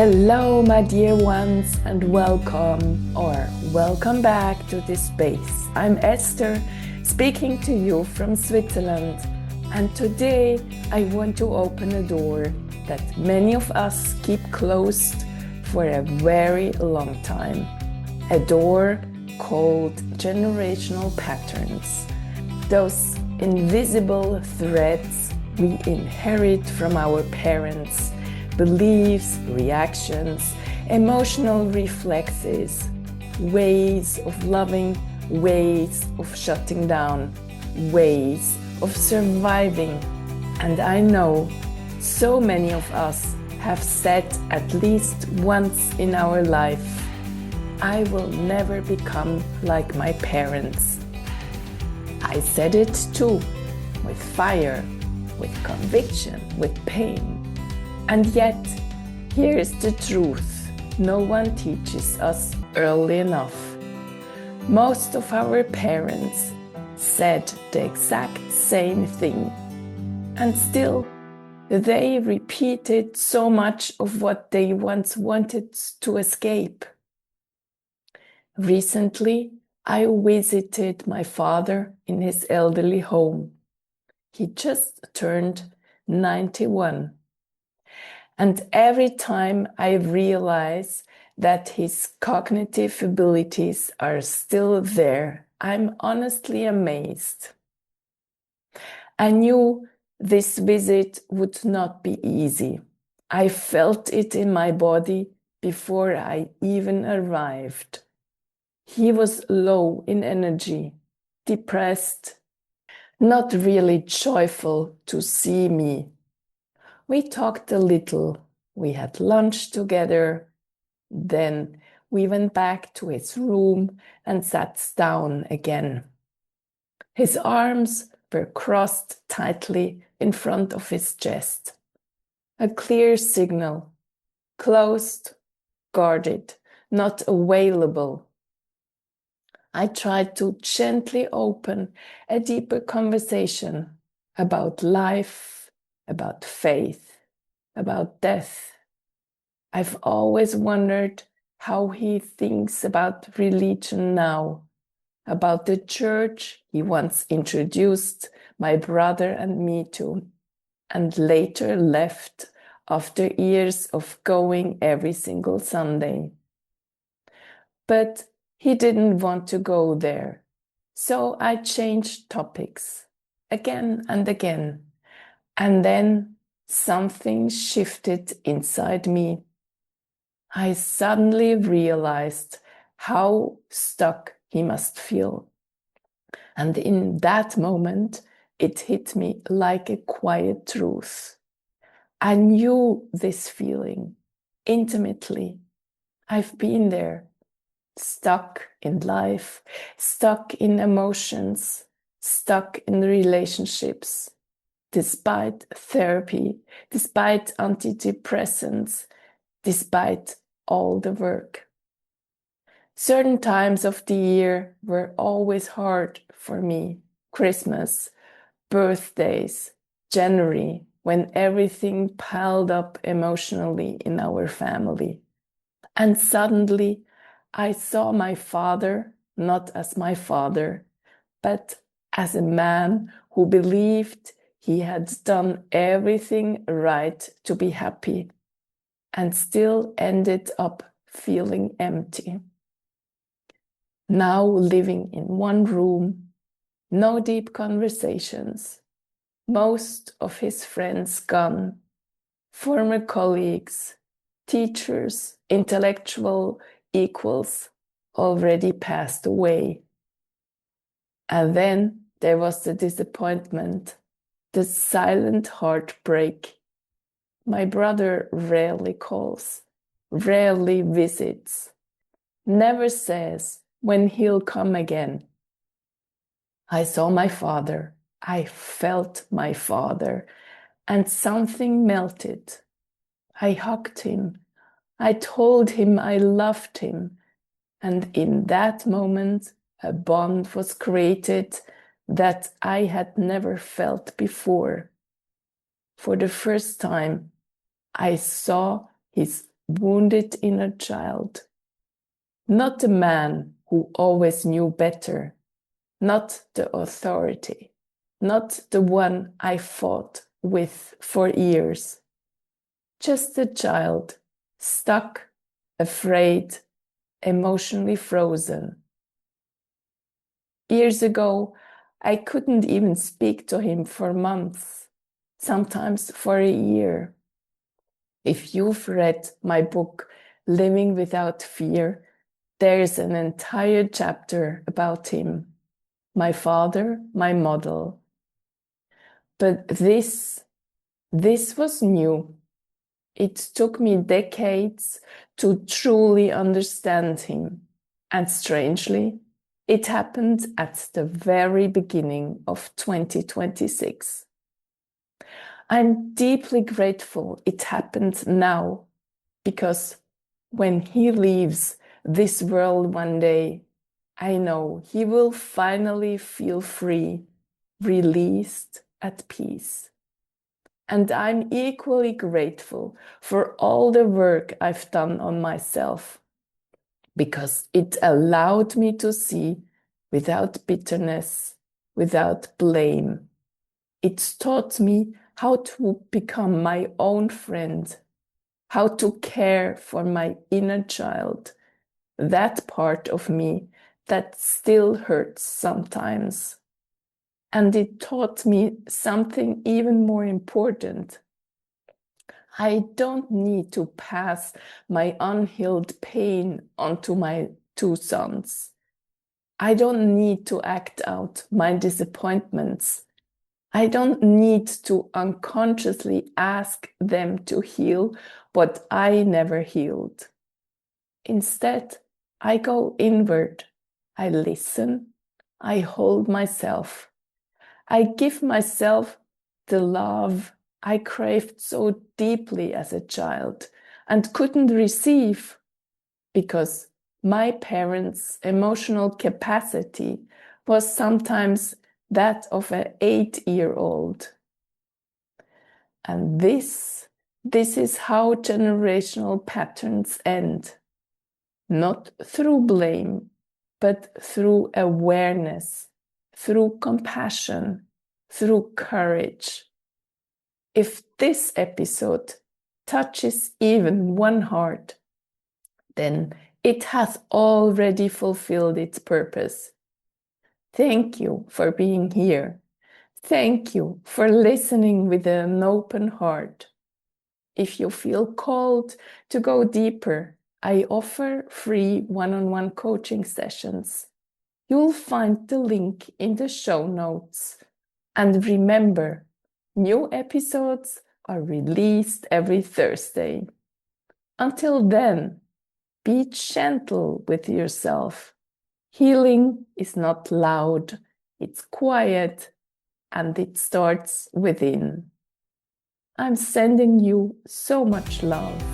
Hello, my dear ones, and welcome back to this space. I'm Esther, speaking to you from Switzerland, and today I want to open a door that many of us keep closed for a very long time. A door called generational patterns. Those invisible threads we inherit from our parents. Beliefs, reactions, emotional reflexes, ways of loving, ways of shutting down, ways of surviving. And I know so many of us have said at least once in our life, I will never become like my parents. I said it too, with fire, with conviction, with pain. And yet, here's the truth. No one teaches us early enough. Most of our parents said the exact same thing. And still, they repeated so much of what they once wanted to escape. Recently, I visited my father in his elderly home. He just turned 91. And every time I realize that his cognitive abilities are still there, I'm honestly amazed. I knew this visit would not be easy. I felt it in my body before I even arrived. He was low in energy, depressed, not really joyful to see me. We talked a little, we had lunch together, then we went back to his room and sat down again. His arms were crossed tightly in front of his chest. A clear signal, closed, guarded, not available. I tried to gently open a deeper conversation about life, about faith, about death. I've always wondered how he thinks about religion now, about the church he once introduced my brother and me to, and later left after years of going every single Sunday. But he didn't want to go there, so I changed topics again and again. And then something shifted inside me. I suddenly realized how stuck he must feel. And in that moment, it hit me like a quiet truth. I knew this feeling intimately. I've been there, stuck in life, stuck in emotions, stuck in relationships. Despite therapy, despite antidepressants, despite all the work. Certain times of the year were always hard for me. Christmas, birthdays, January, when everything piled up emotionally in our family. And suddenly I saw my father not as my father, but as a man who believed he had done everything right to be happy and still ended up feeling empty. Now living in one room, no deep conversations, most of his friends gone, former colleagues, teachers, intellectual equals already passed away. And then there was the disappointment, the silent heartbreak. My brother rarely calls, rarely visits, never says when he'll come again. I saw my father, I felt my father, and something melted. I hugged him, I told him I loved him, and in that moment, a bond was created that I had never felt before. For the first time, I saw his wounded inner child. Not the man who always knew better, not the authority, not the one I fought with for years. Just a child, stuck, afraid, emotionally frozen. Years ago, I couldn't even speak to him for months, sometimes for a year. If you've read my book, Living Without Fear, there's an entire chapter about him, my father, my model. But this was new. It took me decades to truly understand him. And strangely, it happened at the very beginning of 2026. I'm deeply grateful it happened now, because when he leaves this world one day, I know he will finally feel free, released, at peace. And I'm equally grateful for all the work I've done on myself, because it allowed me to see without bitterness, without blame. It taught me how to become my own friend, how to care for my inner child, that part of me that still hurts sometimes. And it taught me something even more important. I don't need to pass my unhealed pain onto my two sons. I don't need to act out my disappointments. I don't need to unconsciously ask them to heal what I never healed. Instead, I go inward. I listen. I hold myself. I give myself the love I craved so deeply as a child and couldn't receive, because my parents' emotional capacity was sometimes that of an 8-year-old. And this is how generational patterns end. Not through blame, but through awareness, through compassion, through courage. If this episode touches even one heart, then it has already fulfilled its purpose. Thank you for being here. Thank you for listening with an open heart. If you feel called to go deeper, I offer free one-on-one coaching sessions. You'll find the link in the show notes. And remember, new episodes are released every Thursday. Until then, be gentle with yourself. Healing is not loud, it's quiet, and it starts within. I'm sending you so much love.